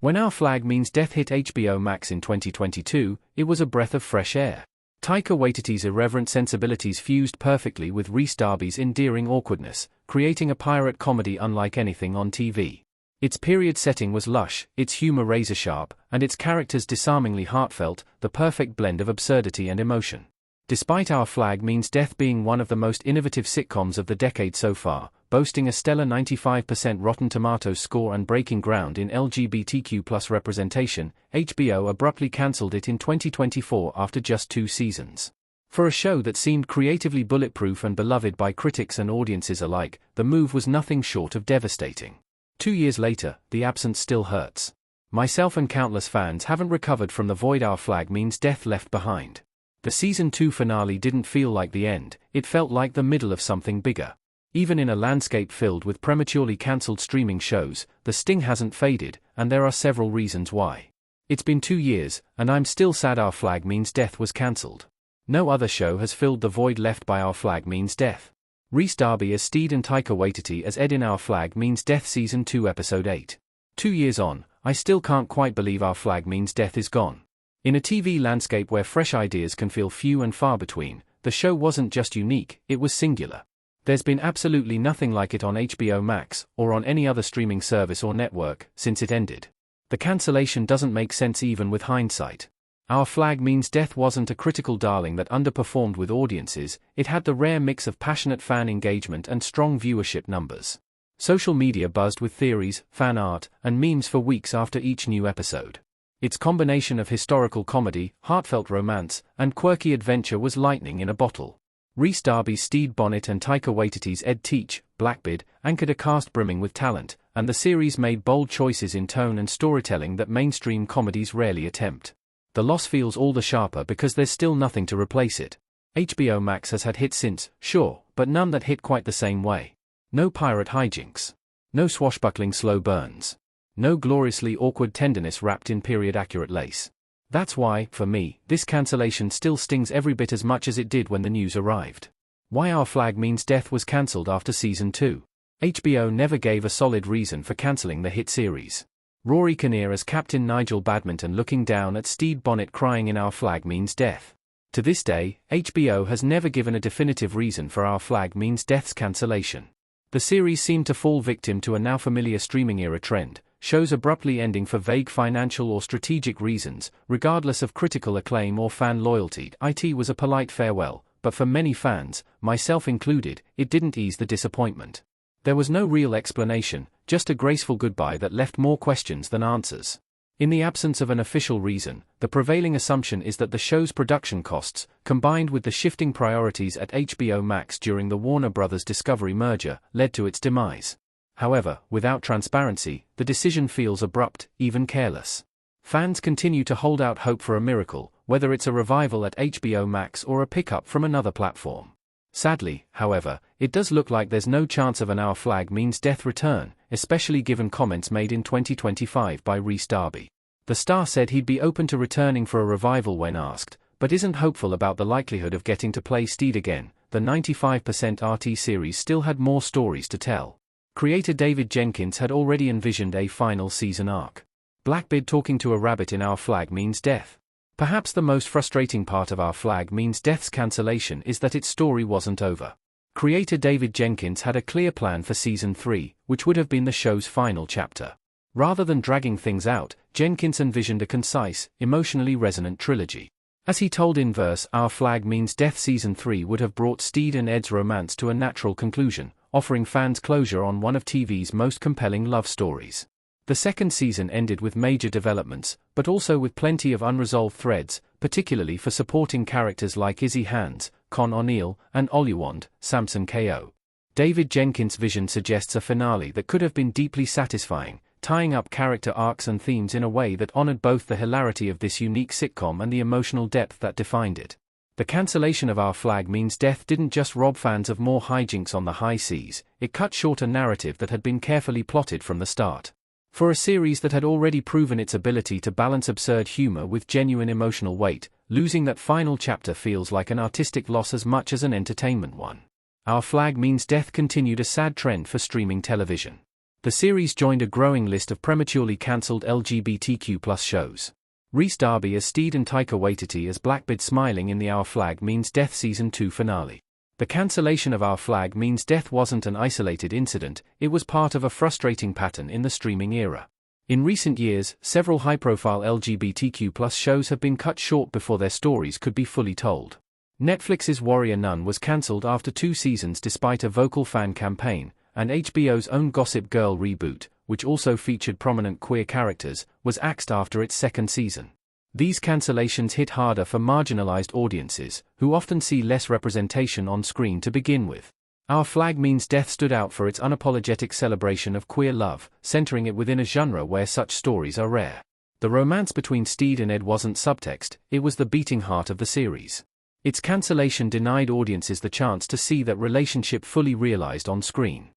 When Our Flag Means Death hit HBO Max in 2022, it was a breath of fresh air. Taika Waititi's irreverent sensibilities fused perfectly with Rhys Darby's endearing awkwardness, creating a pirate comedy unlike anything on TV. Its period setting was lush, its humor razor-sharp, and its characters disarmingly heartfelt, the perfect blend of absurdity and emotion. Despite Our Flag Means Death being one of the most innovative sitcoms of the decade so far, boasting a stellar 95% Rotten Tomatoes score and breaking ground in LGBTQ+ representation, HBO abruptly cancelled it in 2024 after just 2 seasons. For a show that seemed creatively bulletproof and beloved by critics and audiences alike, the move was nothing short of devastating. 2 years later, the absence still hurts. Myself and countless fans haven't recovered from the void Our Flag Means Death left behind. The Season 2 finale didn't feel like the end, it felt like the middle of something bigger. Even in a landscape filled with prematurely cancelled streaming shows, the sting hasn't faded, and there are several reasons why. It's been 2 years, and I'm still sad Our Flag Means Death was cancelled. No other show has filled the void left by Our Flag Means Death. Rhys Darby as Steed and Taika Waititi as Ed in Our Flag Means Death Season 2 Episode 8. 2 years on, I still can't quite believe Our Flag Means Death is gone. In a TV landscape where fresh ideas can feel few and far between, the show wasn't just unique, it was singular. There's been absolutely nothing like it on HBO Max, or on any other streaming service or network, since it ended. The cancellation doesn't make sense even with hindsight. Our Flag Means Death wasn't a critical darling that underperformed with audiences, it had the rare mix of passionate fan engagement and strong viewership numbers. Social media buzzed with theories, fan art, and memes for weeks after each new episode. Its combination of historical comedy, heartfelt romance, and quirky adventure was lightning in a bottle. Rhys Darby's Steed Bonnet and Taika Waititi's Ed Teach, Blackbeard, anchored a cast brimming with talent, and the series made bold choices in tone and storytelling that mainstream comedies rarely attempt. The loss feels all the sharper because there's still nothing to replace it. HBO Max has had hits since, sure, but none that hit quite the same way. No pirate hijinks. No swashbuckling slow burns. No gloriously awkward tenderness wrapped in period-accurate lace. That's why, for me, this cancellation still stings every bit as much as it did when the news arrived. Why Our Flag Means Death was cancelled after Season 2. HBO never gave a solid reason for cancelling the hit series. Rory Kinnear as Captain Nigel Badminton looking down at Steed Bonnet crying in Our Flag Means Death. To this day, HBO has never given a definitive reason for Our Flag Means Death's cancellation. The series seemed to fall victim to a now familiar streaming-era trend, shows abruptly ending for vague financial or strategic reasons, regardless of critical acclaim or fan loyalty. It was a polite farewell, but for many fans, myself included, it didn't ease the disappointment. There was no real explanation, just a graceful goodbye that left more questions than answers. In the absence of an official reason, the prevailing assumption is that the show's production costs, combined with the shifting priorities at HBO Max during the Warner Bros. Discovery merger, led to its demise. However, without transparency, the decision feels abrupt, even careless. Fans continue to hold out hope for a miracle, whether it's a revival at HBO Max or a pickup from another platform. Sadly, however, it does look like there's no chance of an Our Flag Means Death return, especially given comments made in 2025 by Rhys Darby. The star said he'd be open to returning for a revival when asked, but isn't hopeful about the likelihood of getting to play Steed again. The 95% RT series still had more stories to tell. Creator David Jenkins had already envisioned a final season arc. Blackbeard talking to a rabbit in Our Flag Means Death. Perhaps the most frustrating part of Our Flag Means Death's cancellation is that its story wasn't over. Creator David Jenkins had a clear plan for Season 3, which would have been the show's final chapter. Rather than dragging things out, Jenkins envisioned a concise, emotionally resonant trilogy. As he told in verse, Our Flag Means Death Season 3 would have brought Steed and Ed's romance to a natural conclusion, offering fans closure on one of TV's most compelling love stories. The second season ended with major developments, but also with plenty of unresolved threads, particularly for supporting characters like Izzy Hands, Con O'Neill, and Oluwand, Samson Ko. David Jenkins' vision suggests a finale that could have been deeply satisfying, tying up character arcs and themes in a way that honored both the hilarity of this unique sitcom and the emotional depth that defined it. The cancellation of Our Flag Means Death didn't just rob fans of more hijinks on the high seas, it cut short a narrative that had been carefully plotted from the start. For a series that had already proven its ability to balance absurd humor with genuine emotional weight, losing that final chapter feels like an artistic loss as much as an entertainment one. Our Flag Means Death continued a sad trend for streaming television. The series joined a growing list of prematurely cancelled LGBTQ+ shows. Rhys Darby as Steed and Taika Waititi as Blackbeard smiling in the Our Flag Means Death Season 2 finale. The cancellation of Our Flag Means Death wasn't an isolated incident, it was part of a frustrating pattern in the streaming era. In recent years, several high-profile LGBTQ+ shows have been cut short before their stories could be fully told. Netflix's Warrior Nun was cancelled after 2 seasons despite a vocal fan campaign, and HBO's own Gossip Girl reboot, which also featured prominent queer characters, was axed after its 2nd season. These cancellations hit harder for marginalized audiences, who often see less representation on screen to begin with. Our Flag Means Death stood out for its unapologetic celebration of queer love, centering it within a genre where such stories are rare. The romance between Steed and Ed wasn't subtext, it was the beating heart of the series. Its cancellation denied audiences the chance to see that relationship fully realized on screen.